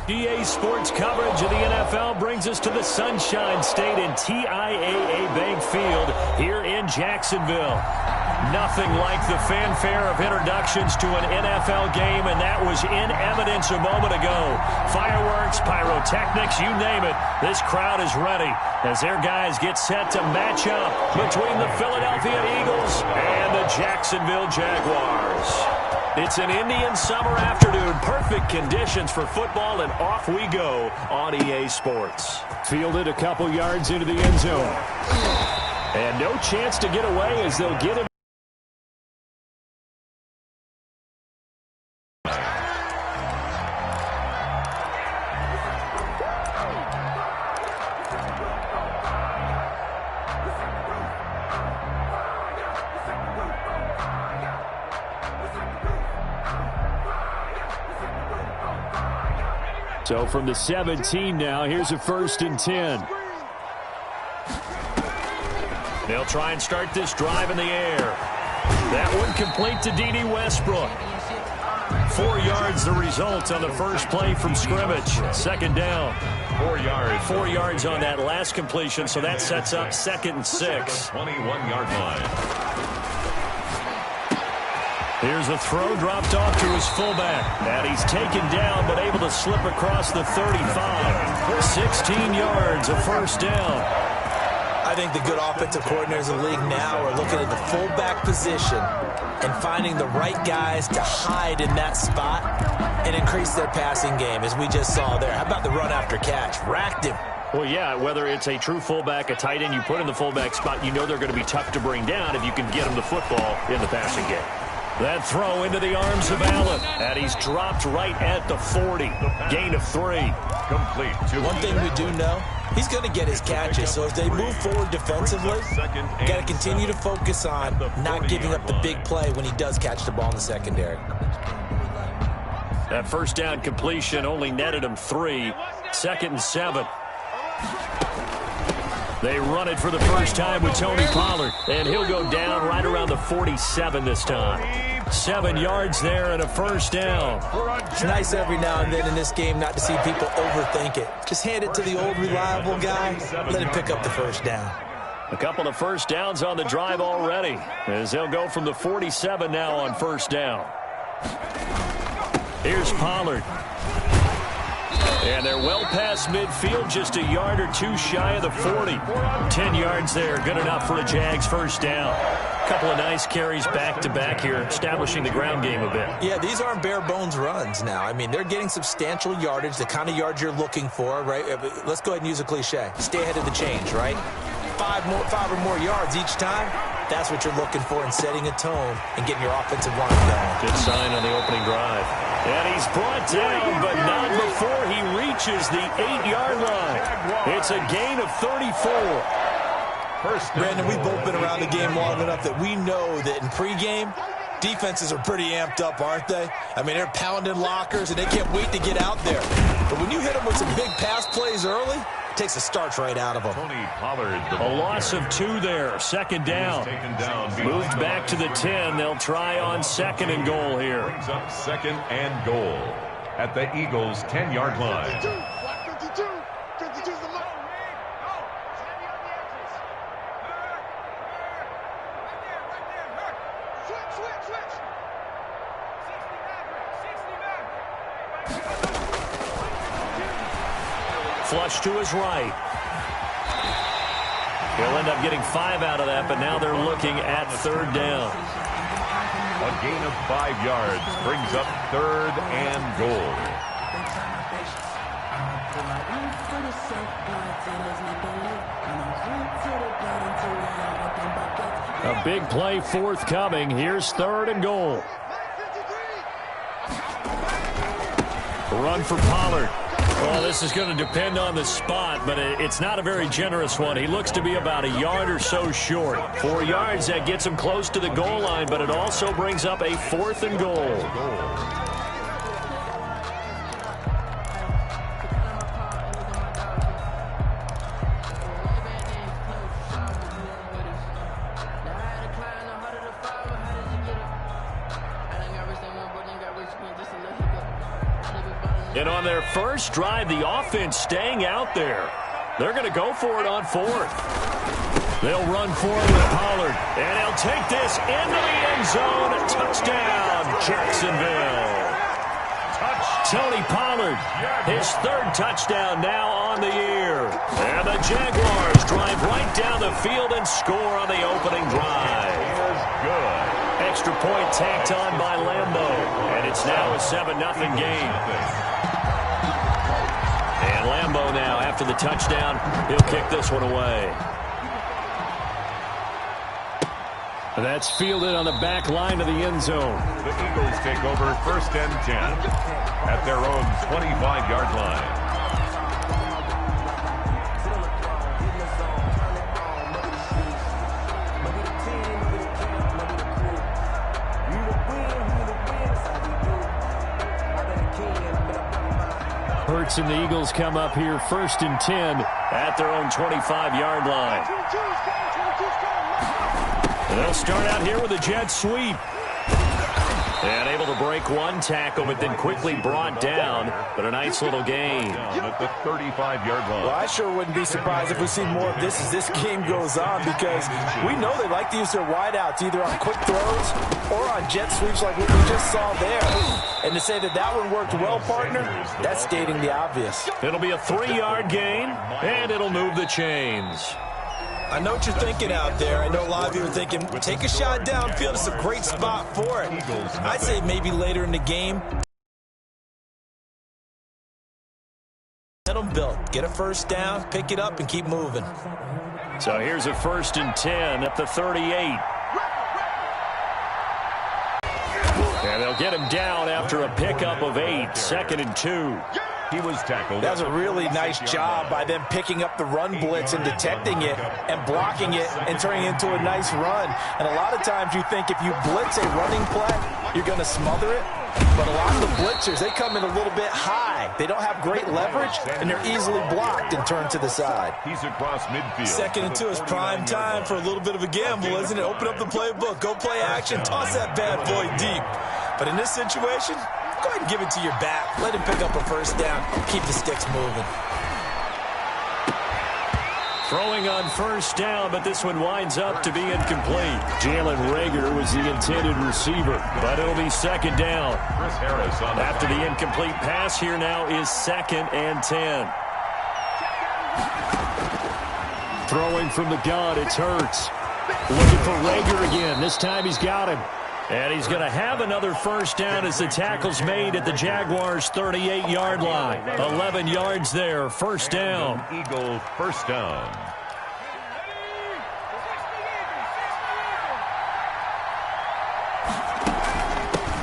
EA Sports coverage of the NFL brings us to the Sunshine State in TIAA Bank Field here in Jacksonville. Nothing like the fanfare of introductions to an NFL game, and that was in evidence a moment ago. Fireworks, pyrotechnics, you name it. This crowd is ready as their guys get set to match up between the Philadelphia Eagles and the Jacksonville Jaguars. It's an Indian summer afternoon. Perfect conditions for football, and off we go on EA Sports. Fielded a couple yards into the end zone. And no chance to get away as they'll get him. So from the 17 now, here's a 1st and 10. They'll try and start this drive in the air. That one complete to D.D. Westbrook. 4 yards the result on the first play from scrimmage. 2nd down. 4 yards. 4 yards on that last completion, so that sets up 2nd and 6. 21-yard line. Here's a throw dropped off to his fullback. And he's taken down but able to slip across the 35. 16 yards, a 1st down. I think the good offensive coordinators in the league now are looking at the fullback position and finding the right guys to hide in that spot and increase their passing game, as we just saw there. How about the run after catch? Racked him. Well, yeah, whether it's a true fullback, a tight end you put in the fullback spot, you know they're going to be tough to bring down if you can get them the football in the passing game. That throw into the arms of Allen, and he's dropped right at the 40. Gain of 3. Complete. One thing we do know, he's going to get his catches. So as they move forward defensively, you got to continue to focus on not giving up the big play when he does catch the ball in the secondary. That 1st down completion only netted him 3. 2nd and 7. They run it for the first time with Tony Pollard, and he'll go down right around the 47 this time. 7 yards there and a 1st down. It's nice every now and then in this game not to see people overthink it. Just hand it to the old reliable guy, let him pick up the 1st down. A couple of 1st downs on the drive already, as they'll go from the 47 now on 1st down. Here's Pollard. And they're well past midfield, just a yard or 2 shy of the 40. 10 yards there, good enough for a Jags 1st down. A couple of nice carries back-to-back here, establishing the ground game a bit. Yeah, these aren't bare-bones runs now. I mean, they're getting substantial yardage, the kind of yards you're looking for, right? Let's go ahead and use a cliche. Stay ahead of the change, right? 5 or more yards each time. That's what you're looking for in setting a tone and getting your offensive line going. Good sign on the opening drive. And he's brought down, but not before he reaches the 8-yard line. It's a gain of 34. Brandon, we've both been around the game long enough that we know that in pregame, defenses are pretty amped up, aren't they? I mean, they're pounding lockers, and they can't wait to get out there. But when you hit them with some big pass plays early, it takes the starch right out of them. Tony Pollard. A loss of 2 there. 2nd down. Moved back to the 10. They'll try on 2nd and goal here. Brings up 2nd and goal at the Eagles' 10-yard line. Flush to his right. He'll end up getting 5 out of that, but now they're looking at 3rd down. A gain of 5 yards brings up 3rd and goal. A big play forthcoming. Here's 3rd and goal. Run for Pollard. Well, this is going to depend on the spot, but it's not a very generous one. He looks to be about a yard or so short. 4 yards, that gets him close to the goal line, but it also brings up a 4th and goal. And on their first drive, the offense staying out there. They're going to go for it on fourth. They'll run forward with Pollard. And he'll take this into the end zone. Touchdown, Jacksonville. Tony Pollard, his third touchdown now on the year. And the Jaguars drive right down the field and score on the opening drive. Good. Extra point tacked on by Lambo. And it's now a 7-0 game. And Lambo now, after the touchdown, he'll kick this one away. That's fielded on the back line of the end zone. The Eagles take over 1st and 10 at their own 25-yard line. Hurts and the Eagles come up here 1st and 10 at their own 25-yard line. They'll start out here with a jet sweep. And able to break one tackle, but then quickly brought down. But a nice little gain. At the 35-yard line. Well, I sure wouldn't be surprised if we see more of this as this game goes on, because we know they like to use their wideouts either on quick throws or on jet sweeps like what we just saw there. And to say that that one worked well, partner, that's stating the obvious. It'll be a 3-yard gain, and it'll move the chains. I know what you're thinking out there. I know a lot of you are thinking, take a shot downfield. It's a great spot for it. I'd say maybe later in the game. Get them built. Get a first down, pick it up, and keep moving. So here's a 1st and 10 at the 38. And they'll get him down after a pickup of 8. 2nd and 2. He was tackled. That was a really nice job by them picking up the run blitz and detecting it and blocking it and turning it into a nice run. And a lot of times you think if you blitz a running play, you're going to smother it. But a lot of the blitzers, they come in a little bit high. They don't have great leverage, and they're easily blocked and turned to the side. He's across midfield. 2nd and 2 is prime time for a little bit of a gamble, isn't it? Open up the playbook. Go play action. Toss that bad boy deep. But in this situation, go ahead and give it to your back. Let him pick up a first down. Keep the sticks moving. Throwing on first down, but this one winds up to be incomplete. Jalen Reagor was the intended receiver, but it'll be 2nd down. After the incomplete pass, here now is 2nd and 10. Throwing from the gun, it's Hurts. Looking for Reagor again. This time he's got him. And he's going to have another first down as the tackle's made at the Jaguars' 38-yard line. 11 yards there, first down. Eagle first down.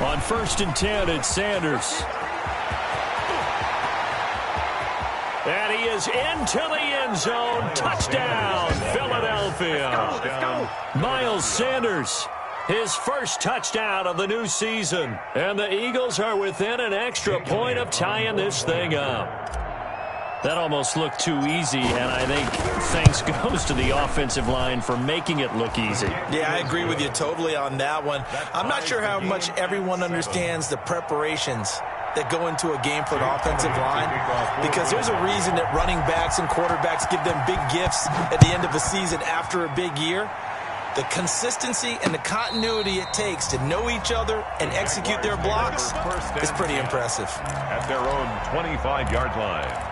On 1st and 10, it's Sanders. And he is into the end zone. Touchdown, Philadelphia. Miles Sanders. His first touchdown of the new season. And the Eagles are within an extra point of tying this thing up. That almost looked too easy, and I think thanks goes to the offensive line for making it look easy. Yeah, I agree with you totally on that one. I'm not sure how much everyone understands the preparations that go into a game for an offensive line, because there's a reason that running backs and quarterbacks give them big gifts at the end of a season after a big year. The consistency and the continuity it takes to know each other and execute their blocks is pretty impressive. At their own 25-yard line.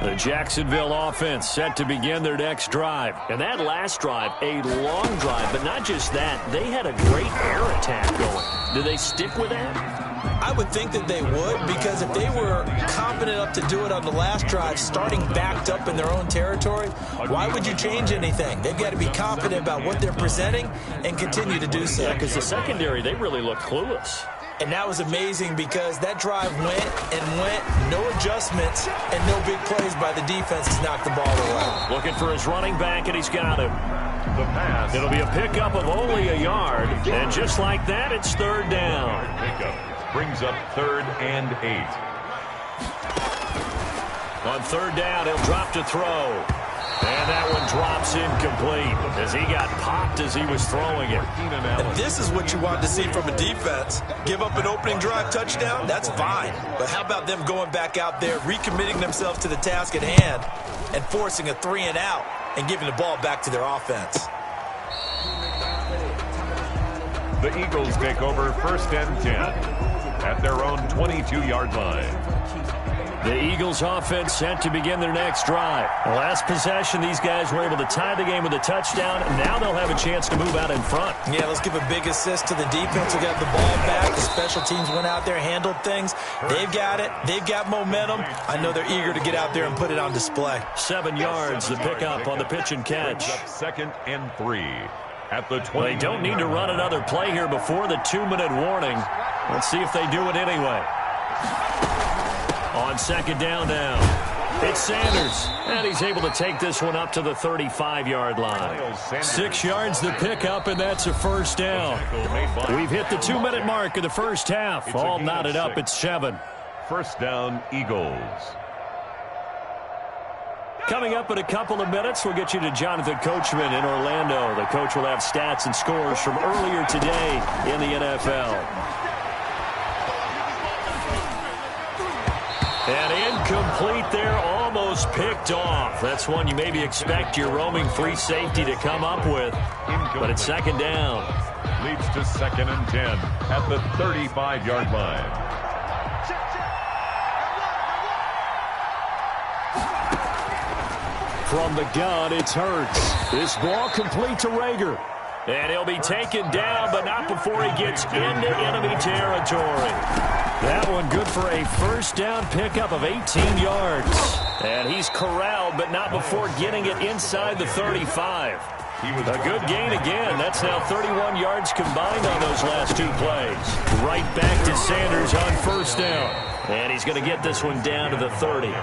The Jacksonville offense set to begin their next drive. And that last drive, a long drive, but not just that. They had a great air attack going. Do they stick with that? I would think that they would, because if they were confident enough to do it on the last drive, starting backed up in their own territory, why would you change anything? They've got to be confident about what they're presenting and continue to do so. Yeah, because the secondary, they really look clueless. And that was amazing, because that drive went and went, no adjustments, and no big plays by the defense to knock the ball away. Looking for his running back, and he's got him. The pass. It'll be a pickup of only a yard, and just like that, it's 3rd down. Pickup brings up 3rd and 8. On third down, he'll drop to throw. And that one drops incomplete as he got popped as he was throwing it. And this is what you want to see from a defense. Give up an opening drive touchdown, that's fine. But how about them going back out there, recommitting themselves to the task at hand, and forcing a 3-and-out and giving the ball back to their offense? The Eagles take over 1st and 10 at their own 22-yard line. The Eagles offense set to begin their next drive. The last possession, these guys were able to tie the game with a touchdown, and now they'll have a chance to move out in front. Yeah, let's give a big assist to the defense who got the ball back. The special teams went out there, handled things. They've got it. They've got momentum. I know they're eager to get out there and put it on display. 7 yards, the pickup on the pitch and catch. 2nd and 3 at the 20. They don't need to run another play here before the 2-minute warning. Let's see if they do it anyway. On 2nd down now, it's Sanders, and he's able to take this one up to the 35-yard line. 6 yards the pickup, and that's a 1st down. We've hit the 2-minute mark of the first half. All knotted up at 7. 1st down, Eagles. Coming up in a couple of minutes, we'll get you to Jonathan Coachman in Orlando. The coach will have stats and scores from earlier today in the NFL. And incomplete there, almost picked off. That's one you maybe expect your roaming free safety to come up with. But it's 2nd down. Leads to 2nd and 10 at the 35-yard line. From the gun, it's Hurts. This ball complete to Rager. And he'll be taken down, but not before he gets into enemy territory. That one good for a 1st down pickup of 18 yards. And he's corralled, but not before getting it inside the 35. A good gain again. That's now 31 yards combined on those last 2 plays. Right back to Sanders on 1st down. And he's going to get this one down to the 30.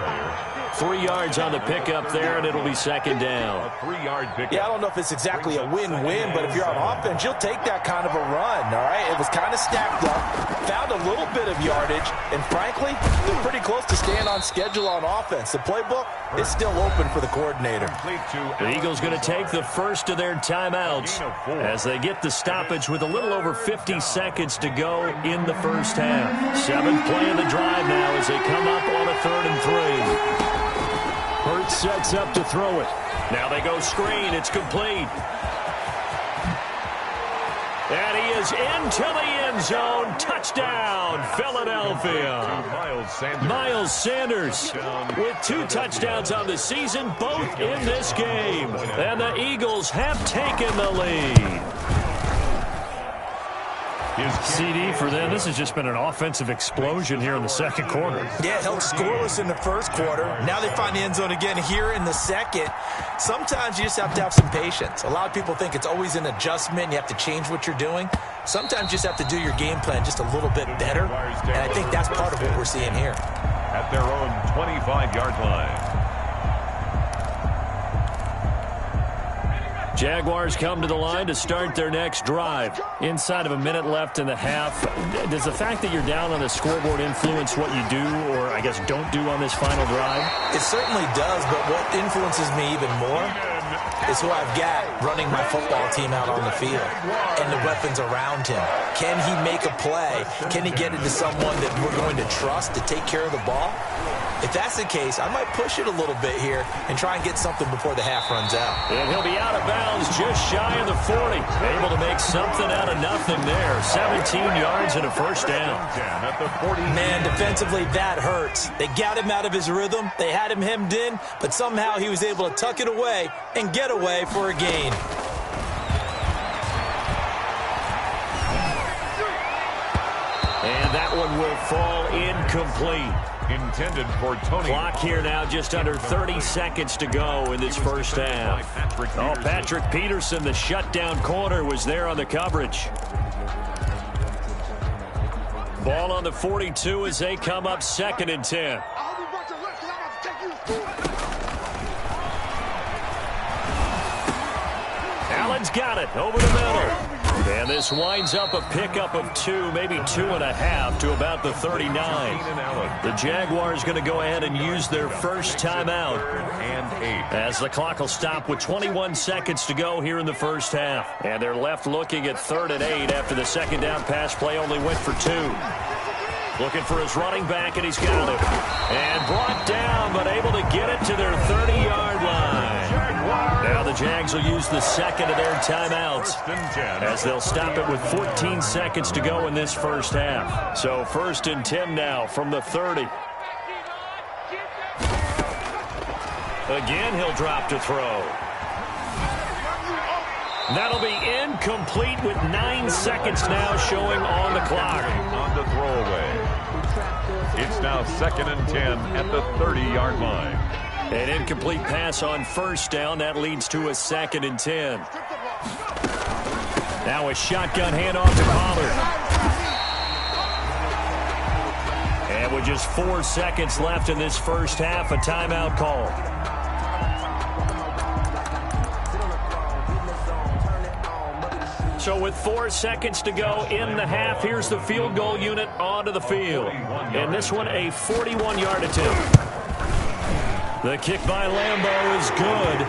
3 yards on the pickup there, and it'll be 2nd down. 3-yard pickup. Yeah, I don't know if it's exactly a win-win, but if you're on offense, you'll take that kind of a run, all right? It was kind of stacked up, found a little bit of yardage, and frankly, they're pretty close to staying on schedule on offense. The playbook is still open for the coordinator. The Eagles going to take the first of their timeouts as they get the stoppage with a little over 50 seconds to go in the first half. 7th play of the drive now as they come up on a 3rd and 3. Hurts sets up to throw it. Now they go screen. It's complete. And he is into the end zone. Touchdown, Philadelphia. Miles Sanders with 2 touchdowns on the season, both in this game. And the Eagles have taken the lead. CD for them. This has just been an offensive explosion here in the 2nd quarter. Yeah, held scoreless in the 1st quarter. Now they find the end zone again here in the 2nd. Sometimes you just have to have some patience. A lot of people think it's always an adjustment. You have to change what you're doing. Sometimes you just have to do your game plan just a little bit better. And I think that's part of what we're seeing here. At their own 25-yard line. Jaguars come to the line to start their next drive. Inside of a minute left in the half. Does the fact that you're down on the scoreboard influence what you do, or I guess don't do on this final drive? It certainly does, but what influences me even more is who I've got running my football team out on the field and the weapons around him. Can he make a play? Can he get it to someone that we're going to trust to take care of the ball? If that's the case, I might push it a little bit here and try and get something before the half runs out. And he'll be out of bounds just shy of the 40. Able to make something out of nothing there. 17 yards and a 1st down. Man, defensively, that hurts. They got him out of his rhythm. They had him hemmed in, but somehow he was able to tuck it away and get away for a gain. And that one will fall incomplete. Intended for Tony. Clock here now, just under 30 seconds to go in this first half. Patrick Peterson, the shutdown corner, was there on the coverage. Ball on the 42 as they come up 2nd and 10. Allen's got it over the middle. And this winds up a pickup of 2, maybe 2.5 to about the 39. The Jaguars going to go ahead and use their first timeout. As the clock will stop with 21 seconds to go here in the first half. And they're left looking at 3rd and 8 after the second down pass play only went for 2. Looking for his running back, and he's got it. And brought down, but able to get it to their 30-yard line. Now the Jags will use the second of their timeouts as they'll stop it with 14 seconds to go in this first half. So 1st and 10 now from the 30. Again, he'll drop to throw. That'll be incomplete with 9 seconds now showing on the clock. On the throwaway. It's now 2nd and 10 at the 30-yard line. An incomplete pass on first down. That leads to a 2nd and 10. Now a shotgun handoff to Pollard. And with just 4 seconds left in this first half, a timeout call. So with 4 seconds to go in the half, here's the field goal unit onto the field. And this one, a 41-yard attempt. The kick by Lambeau is good,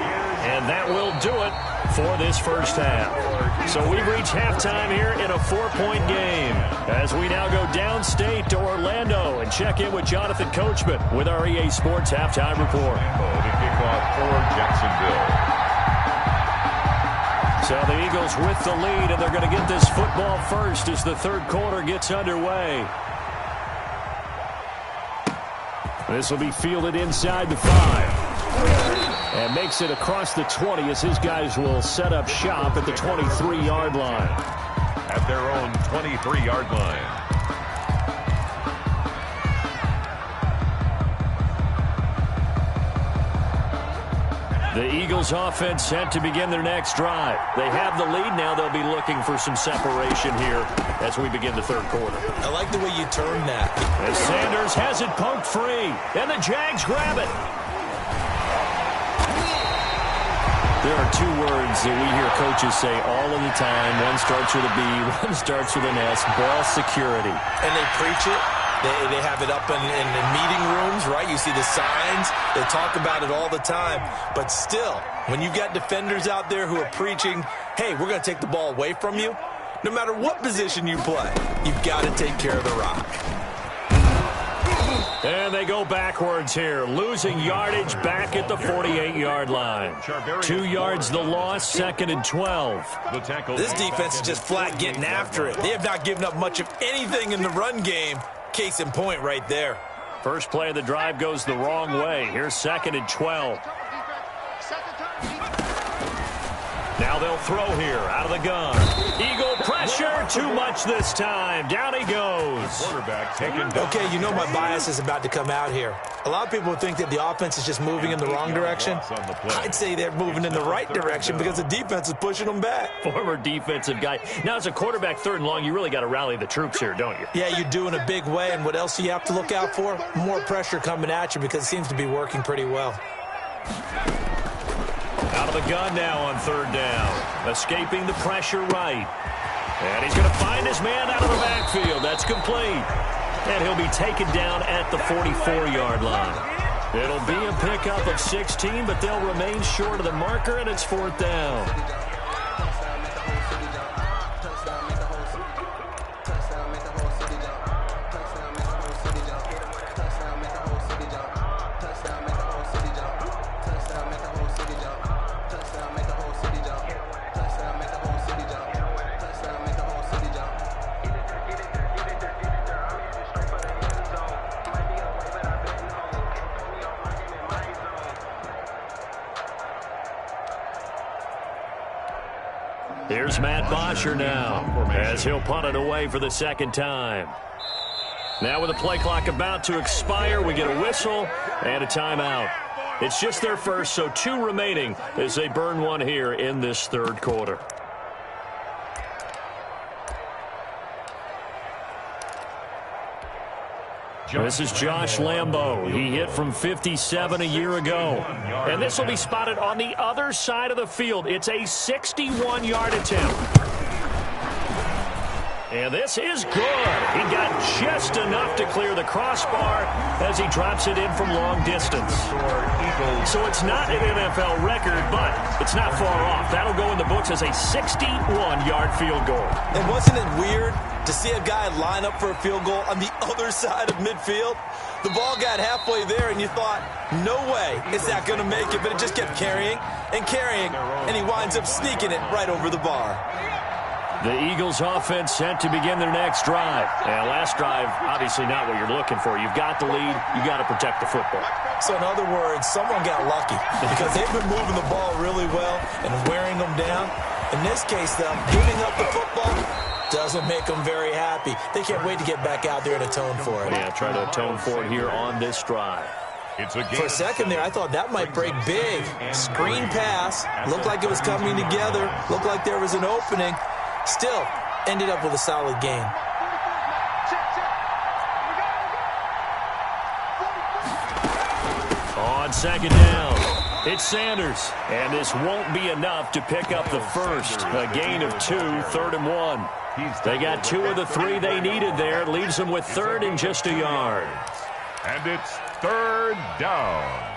and that will do it for this first half. So we've reached halftime here in a 4-point game as we now go downstate to Orlando and check in with Jonathan Coachman with our EA Sports Halftime Report. The kickoff for Jacksonville. So the Eagles with the lead, and they're going to get this football first as the third quarter gets underway. This will be fielded inside the 5. And makes it across the 20 as his guys will set up shop at the 23-yard line. At their own 23-yard line. The Eagles offense set to begin their next drive. They have the lead now. They'll be looking for some separation here as we begin the third quarter. I like the way you turn that. As Sanders has it poked free, and the Jags grab it. There are 2 words that we hear coaches say all of the time. One starts with a B, one starts with an S, ball security. And they preach it. They have it up in meeting rooms, right? You see the signs. They talk about it all the time. But still, when you've got defenders out there who are preaching, hey, we're going to take the ball away from you, no matter what position you play, you've got to take care of the rock. And they go backwards here, losing yardage back at the 48-yard line. 2 yards the loss, 2nd and 12. This defense is just flat getting after it. They have not given up much of anything in the run game. Case in point right there. First play of the drive goes the wrong way. Here's 2nd and 12. Now they'll throw here out of the gun. Eagle pressure, too much this time. Down he goes. Quarterback taken down. Okay, you know my bias is about to come out here. A lot of people think that the offense is just moving in the wrong direction. I'd say they're moving in the right direction because the defense is pushing them back. Former defensive guy. Now, as a quarterback 3rd and long, you really got to rally the troops here, don't you? Yeah, you do in a big way. And what else do you have to look out for? More pressure coming at you because it seems to be working pretty well. Out of the gun now on 3rd down. Escaping the pressure right. And he's going to find his man out of the backfield. That's complete. And he'll be taken down at the 44-yard line. It'll be a pickup of 16, but they'll remain short of the marker, and it's 4th down. Here's Matt Bosher now as he'll punt it away for the 2nd time. Now with the play clock about to expire, we get a whistle and a timeout. It's just their first, so 2 remaining as they burn one here in this 3rd quarter. This is Josh Lambeau. He hit from 57 a year ago. And this will be spotted on the other side of the field. It's a 61-yard attempt. And this is good. He got just enough to clear the crossbar as he drops it in from long distance. So it's not an NFL record, but it's not far off. That'll go in the books as a 61-yard field goal. And wasn't it weird to see a guy line up for a field goal on the other side of midfield? The ball got halfway there, and you thought, no way is that going to make it, but it just kept carrying and carrying, and he winds up sneaking it right over the bar. The Eagles offense set to begin their next drive. And last drive, obviously not what you're looking for. You've got the lead. You've got to protect the football. So in other words, someone got lucky because they've been moving the ball really well and wearing them down. In this case, though, giving up the football doesn't make them very happy. They can't wait to get back out there and atone for it. Yeah, try to atone for it here on this drive. For a second there, I thought that might break big. Screen pass. Looked like it was coming together. Looked like there was an opening. Still, ended up with a solid game. On second down, it's Sanders. And this won't be enough to pick up the first. A gain of 2, 3rd and 1. They got 2 of the 3 they needed there. Leaves them with 3rd and just a yard. And it's 3rd down.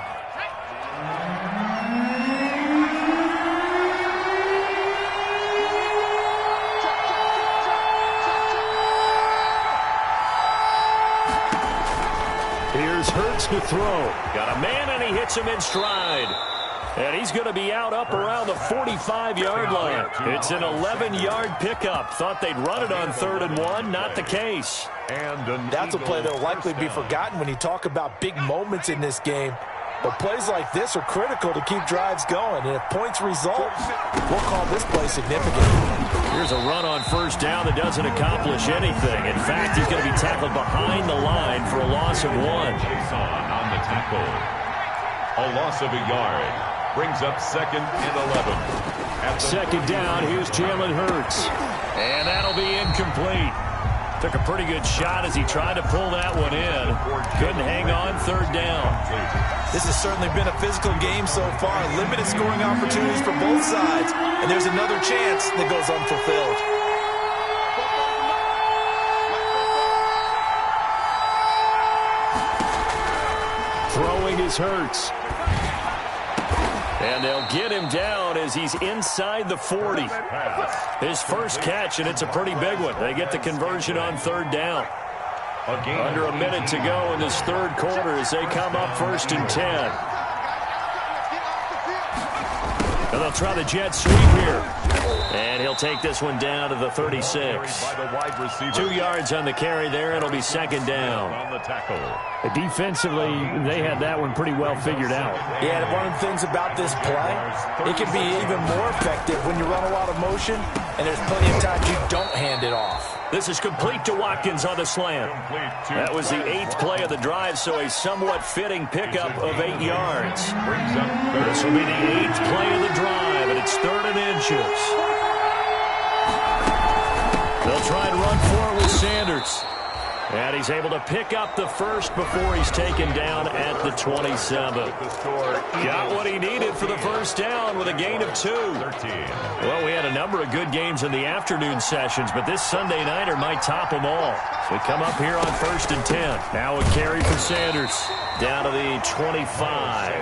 Here's Hurts to throw. Got a man, and he hits him in stride. And he's going to be out up around the 45-yard line. It's an 11-yard pickup. Thought they'd run it on 3rd and 1. Not the case. And that's a play that will likely be forgotten when you talk about big moments in this game. But plays like this are critical to keep drives going. And if points result, we'll call this play significant. Here's a run on 1st down that doesn't accomplish anything. In fact, he's going to be tackled behind the line for a loss of 1. On the tackle. A loss of a yard. Brings up 2nd and 11. Second down, here's Jalen Hurts. And that'll be incomplete. Took a pretty good shot as he tried to pull that one in. Couldn't hang on 3rd down. This has certainly been a physical game so far. Limited scoring opportunities for both sides. And there's another chance that goes unfulfilled. Throwing is Hurts. And they'll get him down as he's inside the 40. His first catch, and it's a pretty big one. They get the conversion on 3rd down. Under a minute to go in this 3rd quarter as they come up 1st and 10. And they'll try the jet sweep here. And he'll take this one down to the 36. 2 yards on the carry there. It'll be 2nd down. Defensively, they had that one pretty well figured out. Yeah, and one of the things about this play, it can be even more effective when you run a lot of motion, and there's plenty of times you don't hand it off. This is complete to Watkins on the slant. That was the 8th play of the drive, so a somewhat fitting pickup of 8 yards. This will be the 8th play of the drive, and it's 3rd and inches. They'll try and run forward with Sanders. And he's able to pick up the first before he's taken down at the 27. Got what he needed for the first down with a gain of 2. Well, we had a number of good games in the afternoon sessions, but this Sunday nighter might top them all. So we come up here on 1st and 10. Now a carry for Sanders. Down to the 25.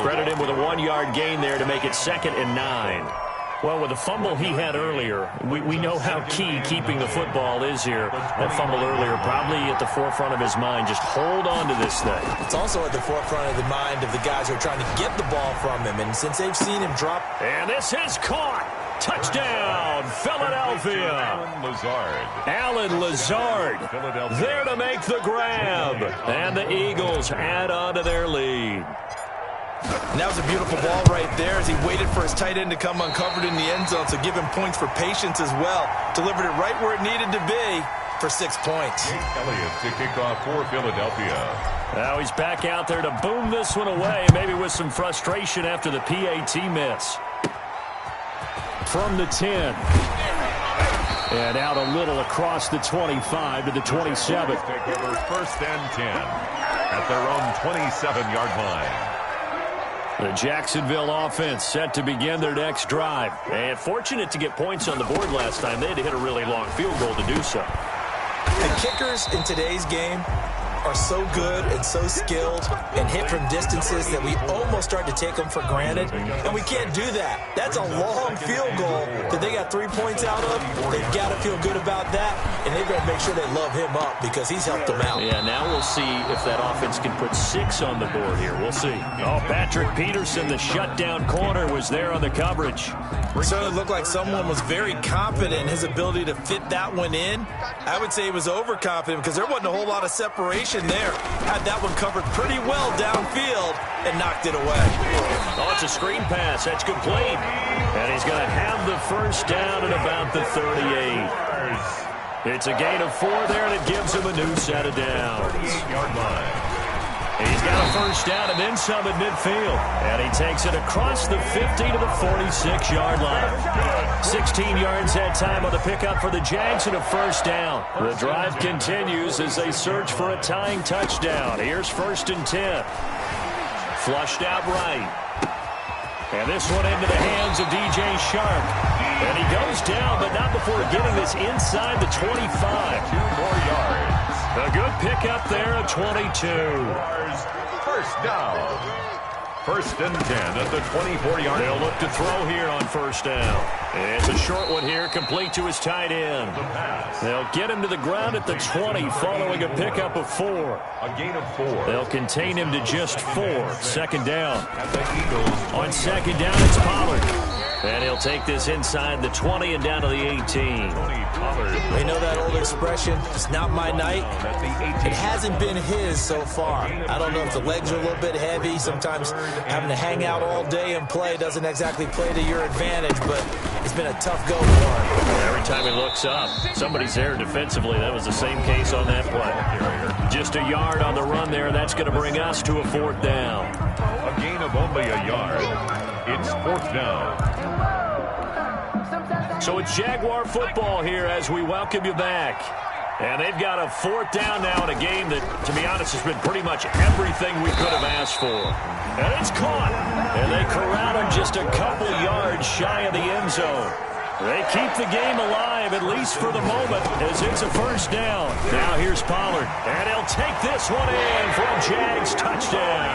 Credit him with a 1-yard gain there to make it 2nd and 9. Well, with the fumble he had earlier, we know how key keeping the football is here. That fumble earlier probably at the forefront of his mind. Just hold on to this thing. It's also at the forefront of the mind of the guys who are trying to get the ball from him. And since they've seen him drop. And this is caught. Touchdown, Philadelphia. Allen Lazard there to make the grab. And the Eagles add on to their lead. And that was a beautiful ball right there as he waited for his tight end to come uncovered in the end zone, so give him points for patience as well. Delivered it right where it needed to be for 6 points. Elliott to kick off for Philadelphia. Now he's back out there to boom this one away, maybe with some frustration after the PAT miss. From the 10. And out a little across the 25 to the 27. Take over 1st and 10 at their own 27-yard line. The Jacksonville offense set to begin their next drive. And fortunate to get points on the board last time. They had to hit a really long field goal to do so. The kickers in today's game are so good and so skilled and hit from distances that we almost start to take them for granted, and we can't do that. That's a long field goal that they got 3 points out of. They've got to feel good about that, and they've got to make sure they love him up because he's helped them out. Yeah, now we'll see if that offense can put 6 on the board here. We'll see. Oh, Patrick Peterson, the shutdown corner, was there on the coverage. It certainly looked like someone was very confident in his ability to fit that one in. I would say he was overconfident because there wasn't a whole lot of separation there. Had that one covered pretty well downfield and knocked it away. Oh, it's a screen pass. That's complete. And he's going to have the first down at about the 38. It's a gain of 4 there, and it gives him a new set of downs. He's got a first down and then some at midfield. And he takes it across the 50 to the 46-yard line. 16 yards that time on the pickup for the Jags and a first down. The drive continues as they search for a tying touchdown. Here's 1st and 10. Flushed out right. And this one into the hands of DJ Shark. And he goes down, but not before getting this inside the 25. 2 more yards. A good pickup there at 22. First down. 1st and 10 at the 24-yard. They'll look to throw here on first down. It's a short one here, complete to his tight end. They'll get him to the ground at the 20 following a pickup of 4. A gain of 4. They'll contain him to just 4. 2nd down. On 2nd down, it's Pollard. And he'll take this inside the 20 and down to the 18. They know that old expression, it's not my night. It hasn't been his so far. I don't know if the legs are a little bit heavy. Sometimes having to hang out all day and play doesn't exactly play to your advantage, but it's been a tough go for him. Every time he looks up, somebody's there defensively. That was the same case on that play. Just a yard on the run there. That's going to bring us to a 4th down. A gain of only a yard. It's 4th down. So it's Jaguar football here as we welcome you back. And they've got a 4th down now in a game that, to be honest, has been pretty much everything we could have asked for. And it's caught. And they corral him just a couple yards shy of the end zone. They keep the game alive, at least for the moment, as it's a first down. Now here's Pollard. And he'll take this one in for a Jags touchdown.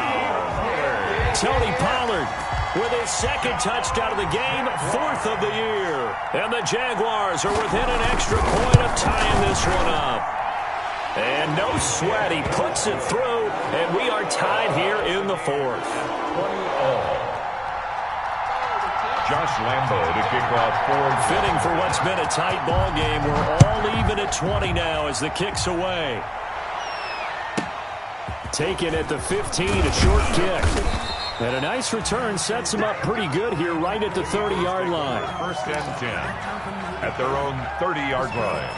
Tony Pollard with his 2nd touchdown of the game, 4th of the year. And the Jaguars are within an extra point of tying this one up. And no sweat, he puts it through, and we are tied here in the 4th. Josh Lambo to kick off 4. Fitting for what's been a tight ball game. We're all even at 20 now as the kick's away. Taken at the 15, a short kick. And a nice return sets them up pretty good here right at the 30-yard line. 1st and 10 at their own 30-yard line.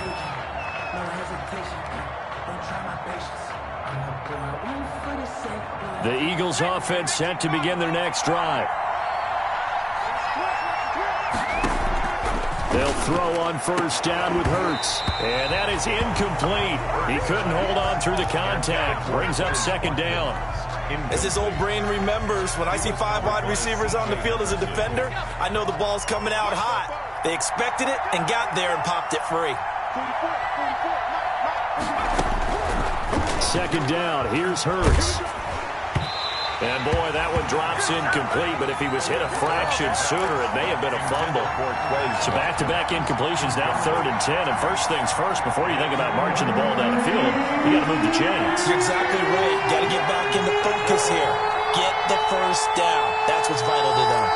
The Eagles offense set to begin their next drive. They'll throw on first down with Hurts. And that is incomplete. He couldn't hold on through the contact. Brings up 2nd down. As his old brain remembers, when I see 5 wide receivers on the field as a defender, I know the ball's coming out hot. They expected it and got there and popped it free. 2nd down. Here's Hurts. And, boy, that one drops incomplete, but if he was hit a fraction sooner, it may have been a fumble. So back-to-back incompletions, now 3rd and 10. And first things first, before you think about marching the ball down the field, you got to move the chains. You're exactly right. Got to get back into focus here. Get the first down. That's what's vital to them.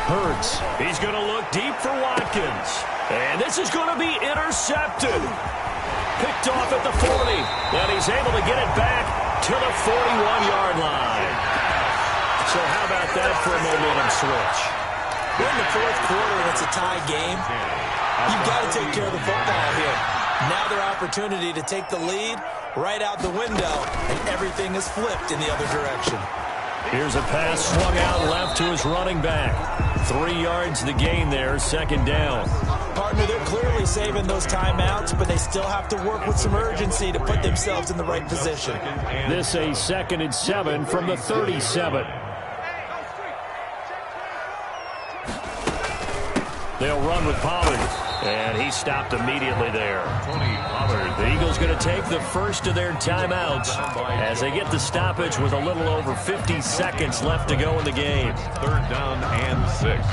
Hurts. He's going to look deep for Watkins. And this is going to be intercepted. Picked off at the 40. And he's able to get it back to the 41-yard line. So how about that for a momentum switch? We're in the 4th quarter and it's a tie game. You've got to take care of the football here. Now their opportunity to take the lead right out the window, and everything is flipped in the other direction. Here's a pass swung out left to his running back. 3 yards the gain there, 2nd down. Partner, they're clearly saving those timeouts, but they still have to work with some urgency to put themselves in the right position. This a 2nd and 7 from the 37. They'll run with Pollard. And he stopped immediately there. Tony Pollard. The Eagles going to take the first of their timeouts as they get the stoppage with a little over 50 seconds left to go in the game. 3rd down and 6.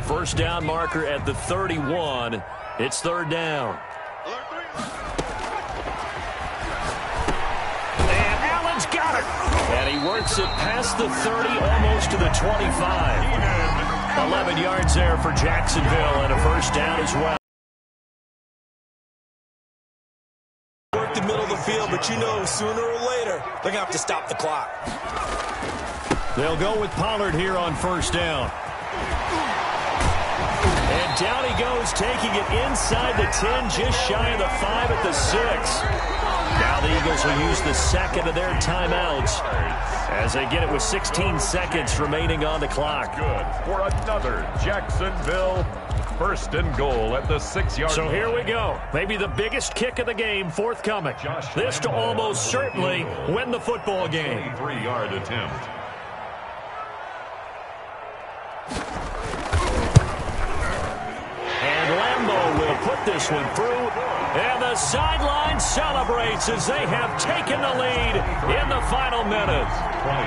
First down marker at the 31. It's 3rd down. And Allen's got it. And he works it past the 30, almost to the 25. 11 yards there for Jacksonville and a first down as well. Work the middle of the field, but you know sooner or later they're going to have to stop the clock. They'll go with Pollard here on first down. And down he goes, taking it inside the 10, just shy of the 5 at the 6. Now the Eagles will use the second of their timeouts as they get it with 16 seconds remaining on the clock. Good for another Jacksonville 1st and goal at the 6-yard line. So here we go. Maybe the biggest kick of the game forthcoming. This to almost certainly win the football game. 23-yard attempt. And Lambeau will put this one through. And the sideline celebrates as they have taken the lead in the final minute.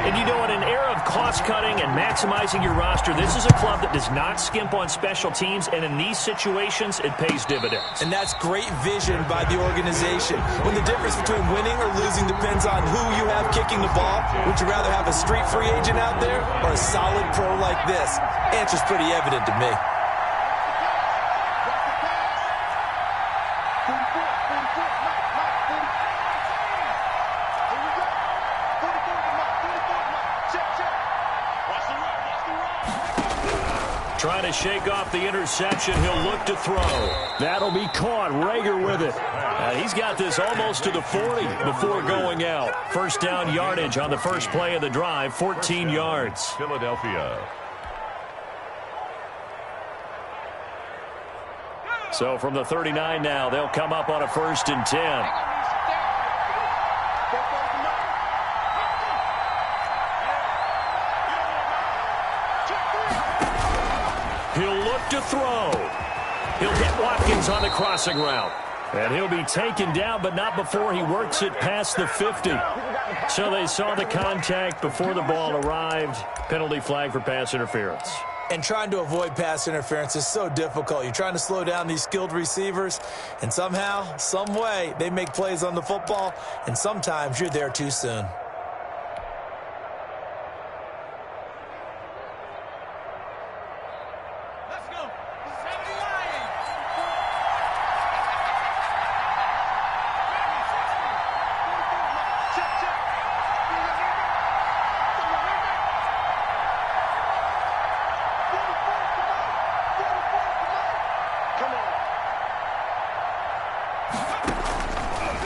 And you know, in an era of cost-cutting and maximizing your roster, this is a club that does not skimp on special teams, and in these situations, it pays dividends. And that's great vision by the organization. When the difference between winning or losing depends on who you have kicking the ball, would you rather have a street free agent out there or a solid pro like this? Answer's pretty evident to me. Trying to shake off the interception. He'll look to throw. That'll be caught. Rager with it. He's got this almost to the 40 before going out. First down yardage on the first play of the drive, 14 yards. Philadelphia. So from the 39 now, they'll come up on a 1st and 10. He'll look to throw. He'll hit Watkins on the crossing route. And he'll be taken down, but not before he works it past the 50. So they saw the contact before the ball arrived. Penalty flag for pass interference. And trying to avoid pass interference is so difficult. You're trying to slow down these skilled receivers, and somehow, some way, they make plays on the football, and sometimes you're there too soon.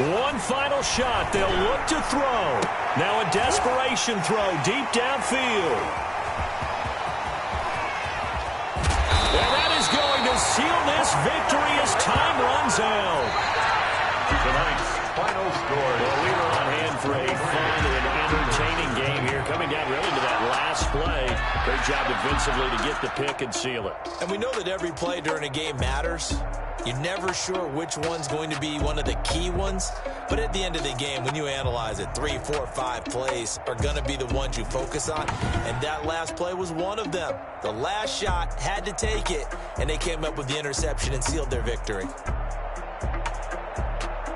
One final shot. They'll look to throw. Now a desperation throw deep downfield. And that is going to seal this victory as time runs out. Tonight's final score. The leader on hand for a fun and entertaining game here. Coming down really to that last play. Great job defensively to get the pick and seal it. And we know that every play during a game matters. You're never sure which one's going to be one of the key ones. But at the end of the game, when you analyze it, 3, 4, 5 plays are going to be the ones you focus on. And that last play was one of them. The last shot had to take it, and they came up with the interception and sealed their victory.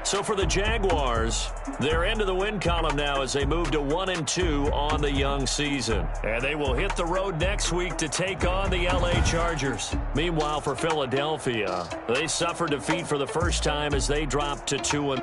So for the Jaguars, they're into the win column now as they move to 1-2 on the young season. And they will hit the road next week to take on the LA Chargers. Meanwhile, for Philadelphia, they suffered defeat for the first time as they dropped to 2-1.